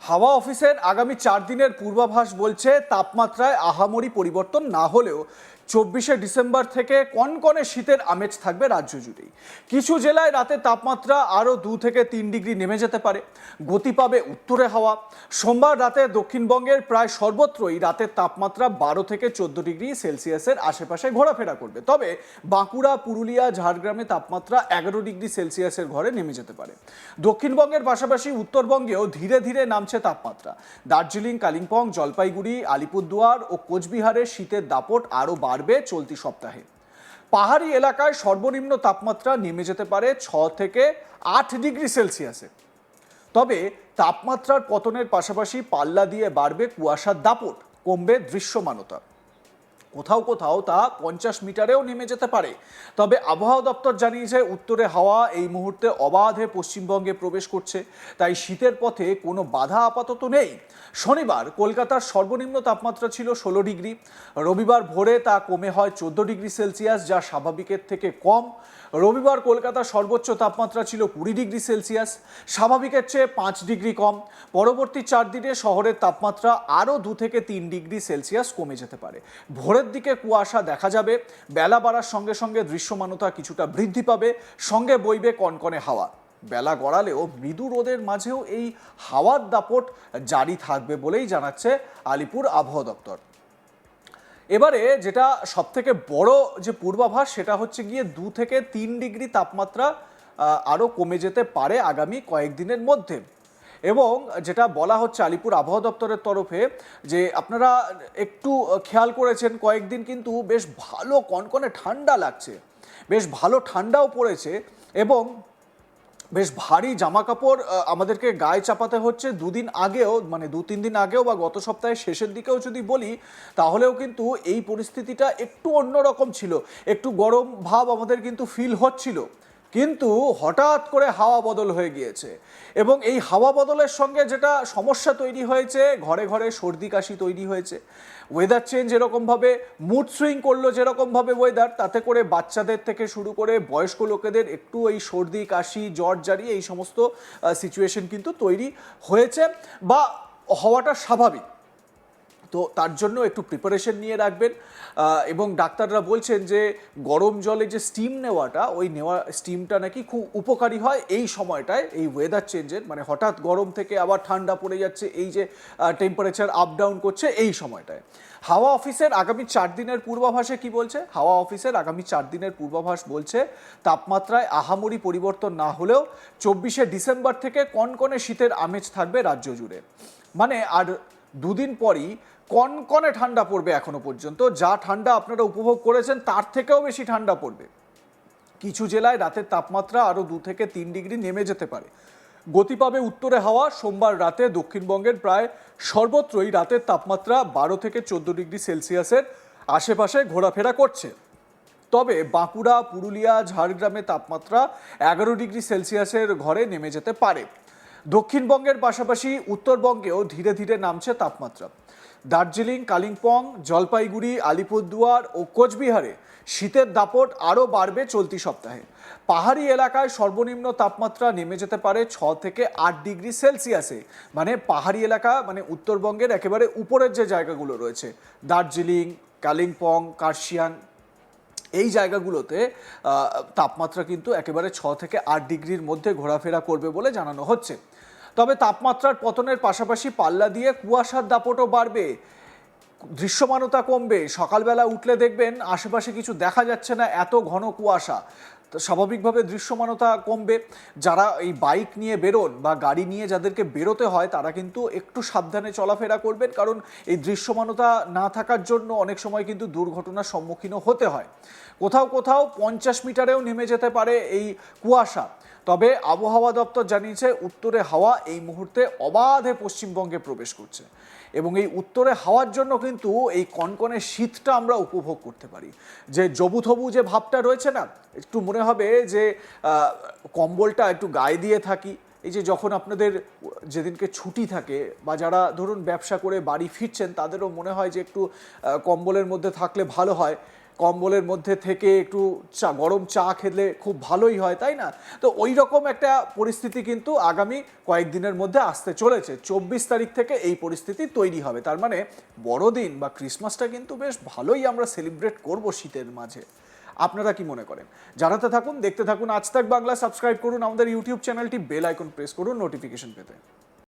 হাওয়া অফিসের আগামী 4 দিনের পূর্বাভাস বলছে তাপমাত্রায় আহামরি পরিবর্তন না হলেও 24শে ডিসেম্বর থেকে কনকনে শীতের আমেজ থাকবে রাজ্য জুড়েই। কিছু জেলায় রাতে তাপমাত্রা আরও 2 থেকে 3 ডিগ্রি নেমে যেতে পারে। গতি পাবে উত্তরে হাওয়া। সোমবার রাতে দক্ষিণবঙ্গের প্রায় সর্বত্রই রাতের তাপমাত্রা 12 থেকে 14 ডিগ্রি সেলসিয়াসের আশেপাশে ঘোরাফেরা করবে। তবে বাঁকুড়া, পুরুলিয়া, ঝাড়গ্রামে তাপমাত্রা 11 ডিগ্রি সেলসিয়াসের ঘরে নেমে যেতে পারে। দক্ষিণবঙ্গের পাশাপাশি উত্তরবঙ্গেও ধীরে ধীরে নামছে তাপমাত্রা। দার্জিলিং, কালিম্পং, জলপাইগুড়ি, আলিপুরদুয়ার ও কোচবিহারে শীতের দাপট আরও বাড়বে চলতি সপ্তাহে। পাহাড়ি এলাকায় সর্বনিম্ন তাপমাত্রা নেমে যেতে পারে 6 থেকে 8 ডিগ্রি সেলসিয়াসে। তবে তাপমাত্রার পতনের পাশাপাশি পাল্লা দিয়ে বাড়বে কুয়াশার দাপট, কমবে দৃশ্যমানতা। কোথাও কোথাও তা 50 মিটারেও নেমে যেতে পারে। তবে আবহাওয়া দপ্তর জানিয়েছে উত্তরে হাওয়া এই মুহূর্তে অবাধে পশ্চিমবঙ্গে প্রবেশ করছে, তাই শীতের পথে কোনো বাধা আপাতত নেই। শনিবার কলকাতার সর্বনিম্ন তাপমাত্রা ছিল 16 ডিগ্রি। রবিবার ভোরে তা কমে হয় 14 ডিগ্রি সেলসিয়াস, যা স্বাভাবিকের থেকে কম। রবিবার কলকাতার সর্বোচ্চ তাপমাত্রা ছিল 20 ডিগ্রি সেলসিয়াস, স্বাভাবিকের চেয়ে 5 ডিগ্রি কম। পরবর্তী 4 দিনে শহরের তাপমাত্রা আরও 2 থেকে 3 ডিগ্রি সেলসিয়াস কমে যেতে পারে। ভোরের দিকে কুয়াশা দেখা যাবে। বেলা বাড়ার সঙ্গে সঙ্গে দৃশ্যমানতা কিছুটা বৃদ্ধি পাবে, সঙ্গে বইবে কনকনে হাওয়া। বেলা গড়ালেও মৃদু রোদের মাঝেও এই হাওয়ার দাপট জারি থাকবে বলেই জানাচ্ছে আলিপুর আবহাওয়া দপ্তর। এবারে যেটা সব থেকে বড় যে পূর্বাভাস, সেটা হচ্ছে গিয়ে 2 থেকে 3 ডিগ্রি তাপমাত্রা আরও কমে যেতে পারে আগামী কয়েকদিনের মধ্যে। এবং যেটা বলা হচ্ছে আলিপুর আবহাওয়া দপ্তরের তরফে, যে আপনারা একটু খেয়াল করেছেন কয়েকদিন কিন্তু বেশ ভালো কনকনে ঠান্ডা লাগছে, বেশ ভালো ঠান্ডাও পড়েছে এবং বেশ ভারী জামা কাপড় আমাদেরকে গায়ে চাপাতে হচ্ছে। দুদিন আগেও, মানে 2-3 দিন আগেও বা গত সপ্তাহের শেষের দিকেও যদি বলি, তাহলেও কিন্তু এই পরিস্থিতিটা একটু অন্যরকম ছিল। একটু গরম ভাব আমাদের কিন্তু ফিল হচ্ছিল, কিন্তু হঠাৎ করে হাওয়া বদল হয়ে গিয়েছে। এবং এই হাওয়া বদলের সঙ্গে যেটা সমস্যা তৈরি হয়েছে, ঘরে ঘরে সর্দি কাশি তৈরি হয়েছে। ওয়েদার চেঞ্জ এরকমভাবে মুড সুইং করলো যেরকমভাবে ওয়েদার, তাতে করে বাচ্চাদের থেকে শুরু করে বয়স্ক লোকেদের একটু এই সর্দি কাশি জ্বর জারি এই সমস্ত সিচুয়েশন কিন্তু তৈরি হয়েছে বা হওয়াটা স্বাভাবিক। তো তার জন্য একটু প্রিপারেশন নিয়ে রাখবেন। এবং ডাক্তাররা বলছেন যে গরম জলে যে স্টিম নেওয়াটা, ওই স্টিমটা নাকি খুব উপকারী হয় এই সময়টায়, এই ওয়েদার চেঞ্জের, মানে হঠাৎ গরম থেকে আবার ঠান্ডা পড়ে যাচ্ছে, এই যে টেম্পারেচার আপ ডাউন করছে এই সময়টায়। হাওয়া অফিসের আগামী 4 দিনের পূর্বাভাসে কি বলছে? হাওয়া অফিসের আগামী 4 দিনের পূর্বাভাস বলছে তাপমাত্রায় আহামরি পরিবর্তন না হলেও 24শে ডিসেম্বর থেকে কনকনে শীতের আমেজ থাকবে রাজ্য জুড়ে। মানে আর দুদিন পরই কনকনে ঠান্ডা পড়বে। এখনো পর্যন্ত যা ঠান্ডা আপনারা উপভোগ করেছেন তার থেকেও বেশি ঠান্ডা পড়বে। কিছু জেলায় রাতের তাপমাত্রা আরও 2 থেকে 3 ডিগ্রি নেমে যেতে পারে। গতি পাবে উত্তরে হাওয়া। সোমবার রাতে দক্ষিণবঙ্গের প্রায় সর্বত্রই রাতের তাপমাত্রা 12 থেকে 14 ডিগ্রি সেলসিয়াসের আশেপাশে ঘোরাফেরা করছে। তবে বাঁকুড়া, পুরুলিয়া, ঝাড়গ্রামে তাপমাত্রা 11 ডিগ্রি সেলসিয়াসের ঘরে নেমে যেতে পারে। দক্ষিণবঙ্গের পাশাপাশি উত্তরবঙ্গেও ধীরে ধীরে নামছে তাপমাত্রা। দার্জিলিং, কালিম্পং, জলপাইগুড়ি, আলিপুরদুয়ার ও কোচবিহারে শীতের দাপট আরও বাড়বে চলতি সপ্তাহে। পাহাড়ি এলাকায় সর্বনিম্ন তাপমাত্রা নেমে যেতে পারে 6 থেকে 8 ডিগ্রি সেলসিয়াসে। মানে পাহাড়ি এলাকা মানে উত্তরবঙ্গের একেবারে উপরের যে জায়গাগুলো রয়েছে, দার্জিলিং, কালিম্পং, কার্শিয়াং, এই জায়গাগুলোতে তাপমাত্রা কিন্তু একেবারে 6 থেকে 8 ডিগ্রির মধ্যে ঘোরাফেরা করবে বলে জানানো হচ্ছে। তবে তাপমাত্রার পতনের পাশাপাশি পাল্লা দিয়ে কুয়াশার দাপটও বাড়বে, দৃশ্যমানতা কমবে। সকালবেলা উঠলে দেখবেন আশেপাশে কিছু দেখা যাচ্ছে না, এত ঘন কুয়াশা। তো স্বাভাবিকভাবে দৃশ্যমানতা কমবে। যারা এই বাইক নিয়ে বেরোন বা গাড়ি নিয়ে যাদেরকে বেরোতে হয়, তারা কিন্তু একটু সাবধানে চলাফেরা করবেন, কারণ এই দৃশ্যমানতা না থাকার জন্য অনেক সময় কিন্তু দুর্ঘটনার সম্মুখীনও হতে হয়। কোথাও কোথাও 50 মিটারেও নেমে যেতে পারে এই কুয়াশা। তবে আবহাওয়া দপ্তর জানিয়েছে উত্তরে হাওয়া এই মুহূর্তে অবাধে পশ্চিমবঙ্গে প্রবেশ করছে এবং এই উত্তরে হাওয়ার জন্য কিন্তু এই কনকনে শীতটা আমরা উপভোগ করতে পারি। যে জবুথবু যে ভাবটা রয়েছে না, একটু মনে হবে যে কম্বলটা একটু গায়ে দিয়ে থাকি। এই যে যখন আপনাদের যেদিনকে ছুটি থাকে বা যারা ধরুন ব্যবসা করে বাড়ি ফিরছেন, তাদেরও মনে হয় যে একটু কম্বলের মধ্যে থাকলে ভালো হয়। কম্বলের মধ্যে থেকে একটু গরম চা খেলে খুব ভালোই হয়, তাই না? তো ওই রকম একটা পরিস্থিতি কিন্তু আগামী কয়েকদিনের মধ্যে আসতে চলেছে। 24 তারিখ থেকে এই পরিস্থিতি তৈরি হবে। তার মানে বড়দিন বা ক্রিসমাসটা কিন্তু বেশ ভালোই আমরা সেলিব্রেট করব শীতের মাঝে। আপনারা কি মনে করেন? জানাতে থাকুন, দেখতে থাকুন আজ তাক বাংলা। সাবস্ক্রাইব করুন আমাদের ইউটিউব চ্যানেলটি, বেল আইকন প্রেস করুন নোটিফিকেশন পেতে।